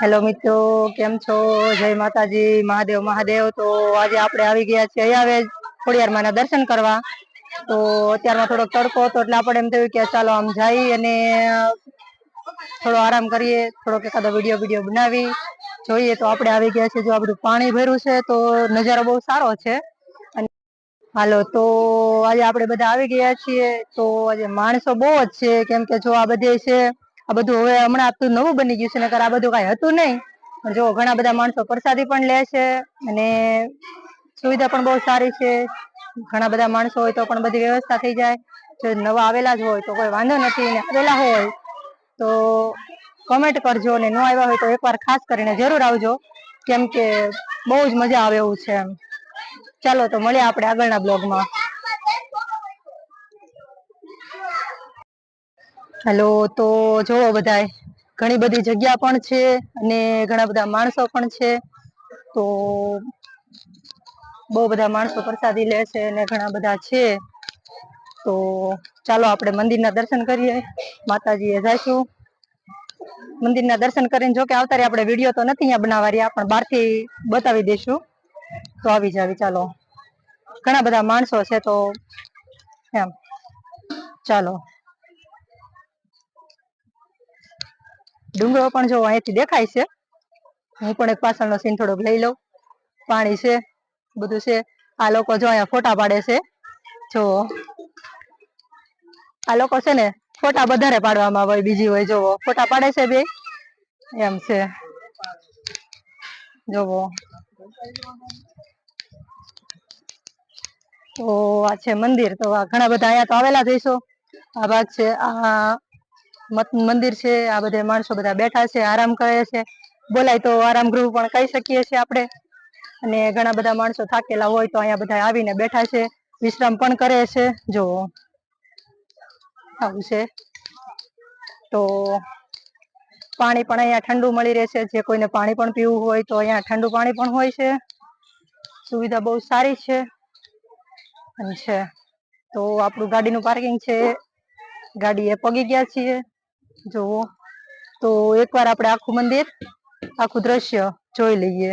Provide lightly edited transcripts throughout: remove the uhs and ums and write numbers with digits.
Hello મિત્રો, કેમ છો? જય માતાજી, મહાદેવ મહાદેવ. તો આજે આપણે આવી ગયા છીએ અહીંયા ખોડિયારમાંના દર્શન કરવા. તો અત્યારમાં થોડોક તડકો હતો એટલે આપણે એમ થયું કે ચાલો આમ જઈ અને થોડો આરામ કરીએ, થોડોક એકાદો વિડીયો બનાવી જોઈએ. તો આપણે આવી ગયા છીએ, જો આ બધું પાણી ભર્યું છે તો નજારો બહુ સારો છે. હાલો, તો આજે આપણે બધા આવી ગયા છીએ. તો આજે માણસો બહુ જ છે, કેમ કે જો આ બધે છે આ બધું હવે હમણાં તો નવું બની ગયું છે, નકર આ બધું કઈ હતું નહીં. જો ઘણા બધા માણસો પ્રસાદી પણ લે છે અને સુવિધા પણ બહુ સારી છે. ઘણા બધા માણસો હોય તો પણ બધી વ્યવસ્થા થઈ જાય. જો નવા આવેલા જ હોય તો કોઈ વાંધો નથી, ને આવેલા હોય તો કોમેન્ટ કરજો, અને ન આવ્યા હોય તો એકવાર ખાસ કરીને જરૂર આવજો, કેમ કે બહુ જ મજા આવે એવું છે એમ. ચાલો તો મળીએ આપણે આગળના બ્લોગમાં. હેલો, તો જોવો બધાય ઘણી બધી જગ્યા પણ છે અને ઘણા બધા માણસો પણ છે. તો બહુ બધા માણસો પ્રસાદી લે છે અને ઘણા બધા છે. તો ચાલો આપણે મંદિરના દર્શન કરીએ. માતાજી એ જઈશું મંદિરના દર્શન કરીને. જો કે આવતા રહ્યા, આપણે વિડીયો તો નથી અહીંયા બનાવવા રહ્યા, પણ બહારથી બતાવી દઈશું. તો આવી જાવી, ચાલો. ઘણા બધા માણસો છે તો એમ ચાલો. ડુંગરો પણ જો અહીંથી દેખાય છે. હું પણ એક પાછળનો સીન થોડોક લઈ લઉં. પાણી છે, બધું છે. આ લોકો જો અહીંયા ફોટા પાડે છે. જો આ લોકો છે ને ફોટા વધારે પાડવામાં હોય, બીજી હોય જોવો ફોટા પાડે છે બે એમ છે. જોવો તો આ છે મંદિર. તો ઘણા બધા અહીંયા તો આવેલા જ હશો. આ ભાગ છે, આ મંદિર છે. આ બધે માણસો બધા બેઠા છે, આરામ કરે છે. બોલાય તો આરામ ગૃહ પણ કહી શકીએ છીએ આપણે. અને ઘણા બધા માણસો થાકેલા હોય તો અહીંયા બધા આવીને બેઠા છે, વિશ્રામ પણ કરે છે. જોવો આવું છે. તો પાણી પણ અહીંયા ઠંડુ મળી રહેશે. જે કોઈને પાણી પણ પીવું હોય તો અહીંયા ઠંડુ પાણી પણ હોય છે. સુવિધા બહુ સારી છે. છે તો આપણું ગાડીનું પાર્કિંગ છે. ગાડી એ પગી ગયા છીએ. જોવો તો એકવાર આપણે આખું મંદિર, આખું દ્રશ્ય જોઈ લઈએ.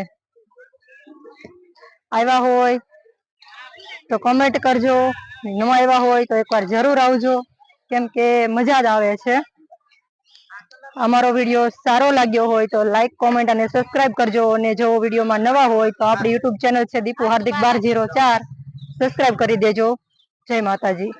આવ્યા હોય તો કોમેન્ટ કરજો, ન આવ્યા હોય તો એકવાર જરૂર આવજો, કેમ કે મજા જ આવે છે. અમારો વિડીયો સારો લાગ્યો હોય તો લાઈક, કોમેન્ટ અને સબસ્ક્રાઇબ કરજો. અને જો વિડીયોમાં નવા હોય તો આપણી યુટ્યુબ ચેનલ છે દીપુ હાર્દિક 1204, સબસ્ક્રાઇબ કરી દેજો. જય માતાજી.